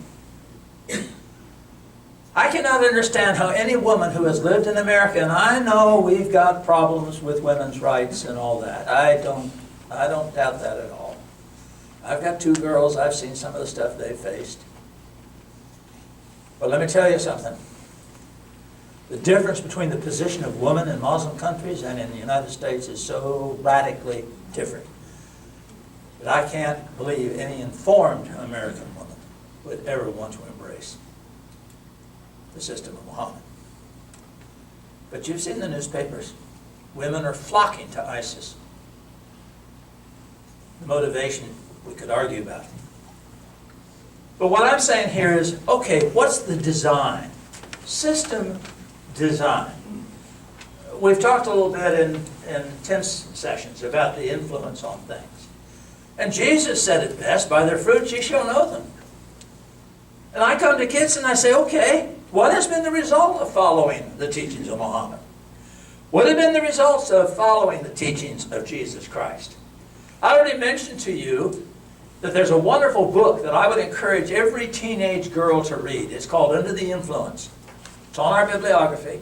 I cannot understand how any woman who has lived in America, and I know we've got problems with women's rights and all that. I don't doubt that at all. I've got two girls. I've seen some of the stuff they've faced. But let me tell you something. The difference between the position of women in Muslim countries and in the United States is so radically different that I can't believe any informed American woman would ever want to embrace the system of Muhammad. But you've seen the newspapers. Women are flocking to ISIS. The motivation we could argue about. But what I'm saying here is, okay, what's the design? System design. We've talked a little bit in tense sessions about the influence on things. And Jesus said it best, by their fruits ye shall know them. And I come to kids and I say, okay, what has been the result of following the teachings of Muhammad? What have been the results of following the teachings of Jesus Christ? I already mentioned to you that there's a wonderful book that I would encourage every teenage girl to read. It's called Under the Influence. It's on our bibliography,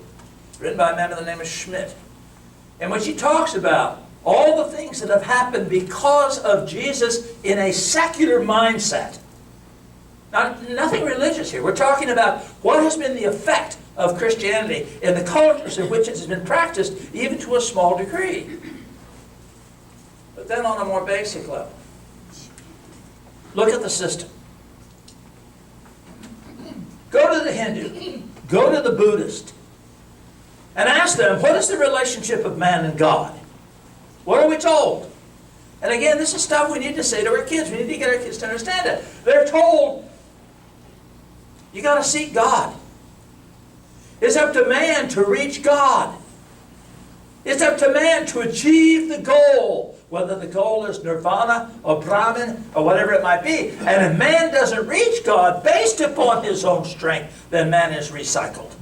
written by a man by the name of Schmidt, in which he talks about all the things that have happened because of Jesus in a secular mindset. Nothing religious here. We're talking about what has been the effect of Christianity in the cultures in which it has been practiced, even to a small degree. But then on a more basic level, look at the system. Go to the Hindu, go to the Buddhist, and ask them, what is the relationship of man and God? What are we told? And again, this is stuff we need to say to our kids. We need to get our kids to understand it. They're told You got to seek God. It's up to man to reach God. It's up to man to achieve the goal, whether the goal is nirvana or Brahman or whatever it might be. And if man doesn't reach God based upon his own strength, then man is recycled.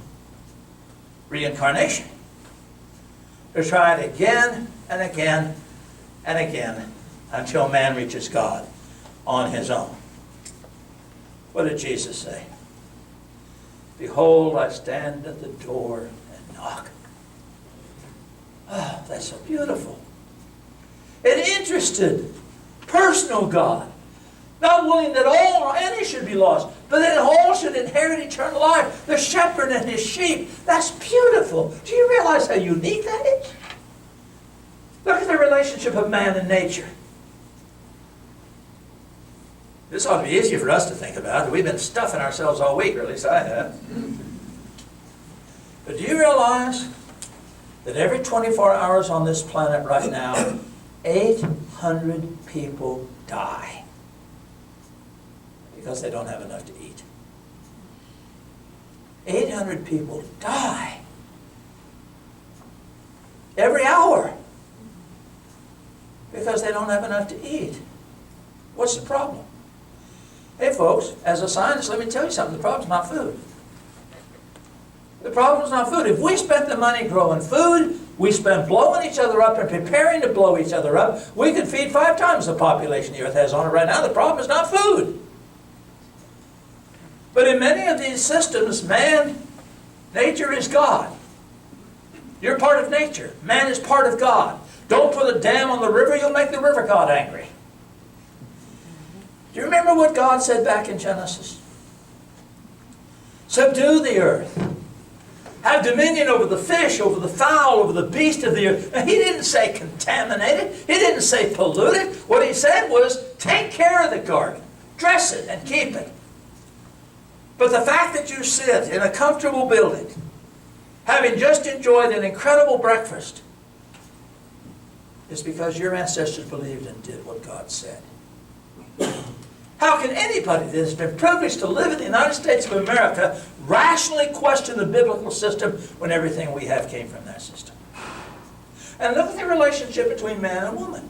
Reincarnation. To try it again and again and again until man reaches God on his own. What did Jesus say? Behold, I stand at the door and knock. Oh, that's so beautiful. An interested, personal God. Not willing that all or any should be lost, but that all should inherit eternal life. The shepherd and his sheep. That's beautiful. Do you realize how unique that is? Look at the relationship of man and nature. This ought to be easier for us to think about. We've been stuffing ourselves all week, or at least I have. But do you realize that every 24 hours on this planet right now, 800 people die because they don't have enough to eat? 800 people die every hour because they don't have enough to eat. What's the problem? Hey folks, as a scientist, let me tell you something. The problem's not food. The problem's not food. If we spent the money growing food, we spent blowing each other up and preparing to blow each other up, we could feed 5 times the population the earth has on it right now. The problem is not food. But in many of these systems, nature is God. You're part of nature. Man is part of God. Don't put a dam on the river, you'll make the river god angry. Do you remember what God said back in Genesis? Subdue the earth. Have dominion over the fish, over the fowl, over the beast of the earth. Now, he didn't say contaminate it. He didn't say pollute it. What he said was take care of the garden. Dress it and keep it. But the fact that you sit in a comfortable building, having just enjoyed an incredible breakfast, is because your ancestors believed and did what God said. How can anybody that has been privileged to live in the United States of America rationally question the biblical system when everything we have came from that system? And look at the relationship between man and woman.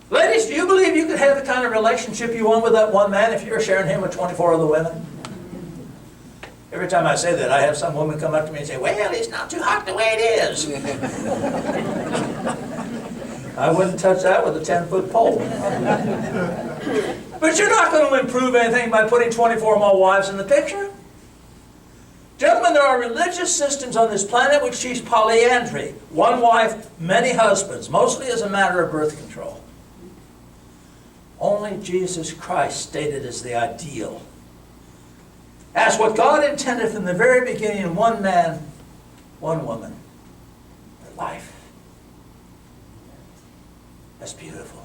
Ladies, do you believe you could have the kind of relationship you want with that one man if you were sharing him with 24 other women? Every time I say that, I have some woman come up to me and say, well, it's not too hot the way it is. I wouldn't touch that with a 10-foot pole. But you're not going to improve anything by putting 24 more wives in the picture. Gentlemen, there are religious systems on this planet which teach polyandry. One wife, many husbands, mostly as a matter of birth control. Only Jesus Christ stated as the ideal. As what God intended from the very beginning, one man, one woman, for life. That's beautiful.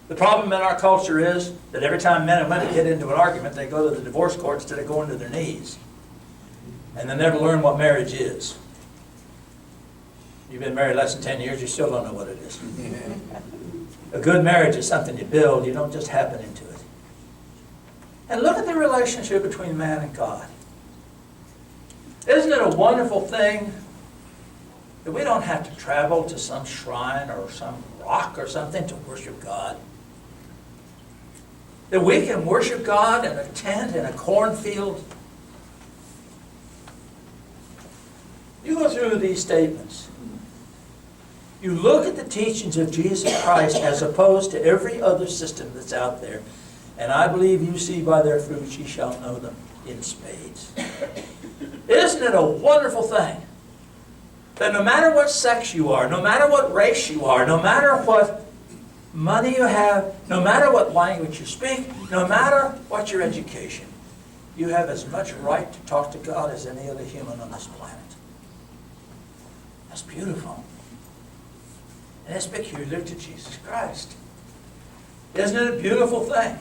The problem in our culture is that every time men and women get into an argument, they go to the divorce court instead of going to their knees. And they never learn what marriage is. You've been married less than 10 years, you still don't know what it is. A good marriage is something you build, you don't just happen into it. And look at the relationship between man and God. Isn't it a wonderful thing that we don't have to travel to some shrine or some rock or something to worship God? That we can worship God in a tent, in a cornfield. You go through these statements. You look at the teachings of Jesus Christ as opposed to every other system that's out there. And I believe you see by their fruits ye shall know them in spades. Isn't it a wonderful thing that no matter what sex you are, no matter what race you are, no matter what money you have, no matter what language you speak, no matter what your education, you have as much right to talk to God as any other human on this planet. That's beautiful. And it's peculiar to Jesus Christ. Isn't it a beautiful thing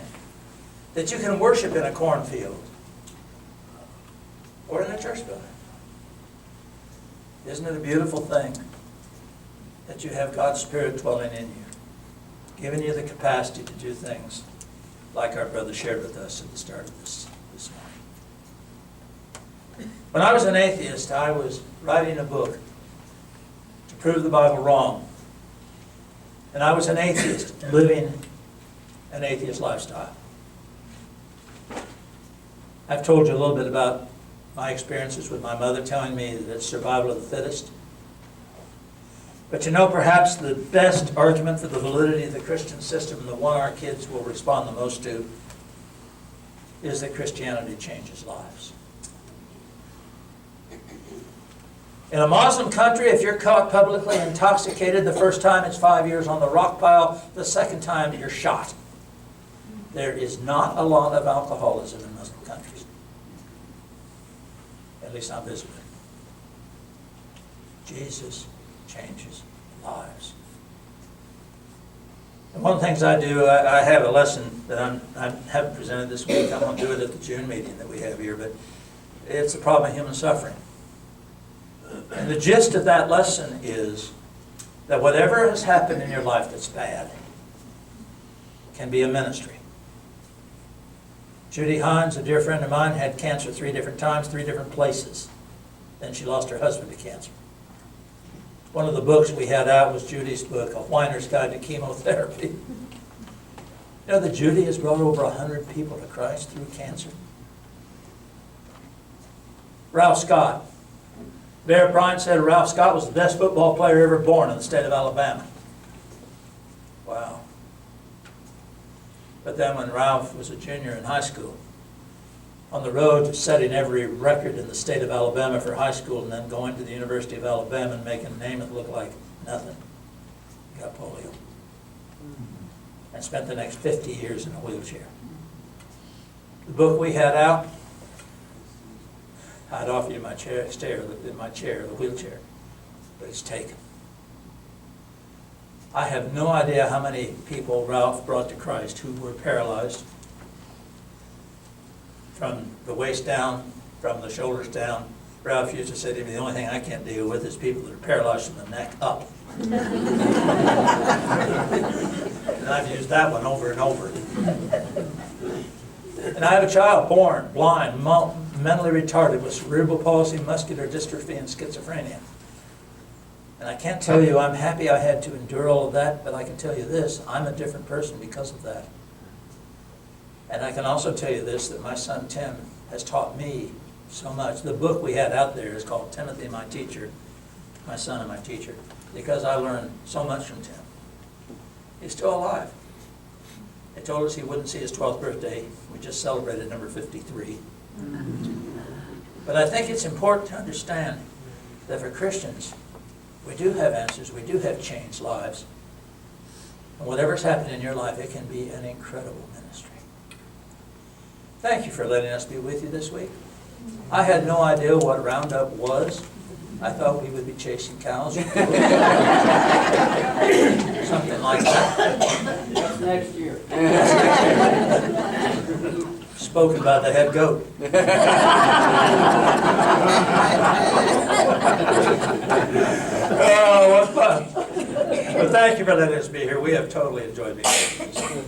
that you can worship in a cornfield or in a church building? Isn't it a beautiful thing that you have God's Spirit dwelling in you, giving you the capacity to do things like our brother shared with us at the start of this morning. When I was an atheist, I was writing a book to prove the Bible wrong. And I was an atheist living an atheist lifestyle. I've told you a little bit about my experiences with my mother telling me that it's survival of the fittest. But you know, perhaps the best argument for the validity of the Christian system, and the one our kids will respond the most to, is that Christianity changes lives. In a Muslim country, if you're caught publicly intoxicated the first time, it's 5 years on the rock pile. The second time, you're shot. There is not a lot of alcoholism in Muslim countries. At least not visibly. Jesus changes lives. And one of the things I do, I have a lesson that I haven't presented this week. I'm going to do it at the June meeting that we have here, but it's the problem of human suffering. And the gist of that lesson is that whatever has happened in your life that's bad can be a ministry. Judy Hines, a dear friend of mine, had cancer 3 different times, 3 different places. Then she lost her husband to cancer. One of the books we had out was Judy's book, A Whiner's Guide to Chemotherapy. You know that Judy has brought over 100 people to Christ through cancer? Ralph Scott. Bear Bryant said Ralph Scott was the best football player ever born in the state of Alabama. Wow. But then when Ralph was a junior in high school, on the road to setting every record in the state of Alabama for high school and then going to the University of Alabama and making a name that looked like nothing, he got polio. And spent the next 50 years in a wheelchair. The book we had out, I'd offer you my chair, the wheelchair, but it's taken. I have no idea how many people Ralph brought to Christ who were paralyzed from the waist down, from the shoulders down. Ralph used to say to me, the only thing I can't deal with is people that are paralyzed from the neck up. And I've used that one over and over. And I have a child born blind, mentally retarded with cerebral palsy, muscular dystrophy, and schizophrenia. And I can't tell you I'm happy I had to endure all of that, but I can tell you this, I'm a different person because of that. And I can also tell you this, that my son Tim has taught me so much. The book we had out there is called Timothy, My Teacher, My Son and My Teacher, because I learned so much from Tim. He's still alive. They told us he wouldn't see his 12th birthday. We just celebrated number 53. But I think it's important to understand that for Christians, we do have answers. We do have changed lives. And whatever's happened in your life, it can be an incredible ministry. Thank you for letting us be with you this week. I had no idea what RoundUp was. I thought we would be chasing cows. Something like that. That's next year. Spoken by the head goat. Oh, what fun. Well, thank you for letting us be here. We have totally enjoyed being here.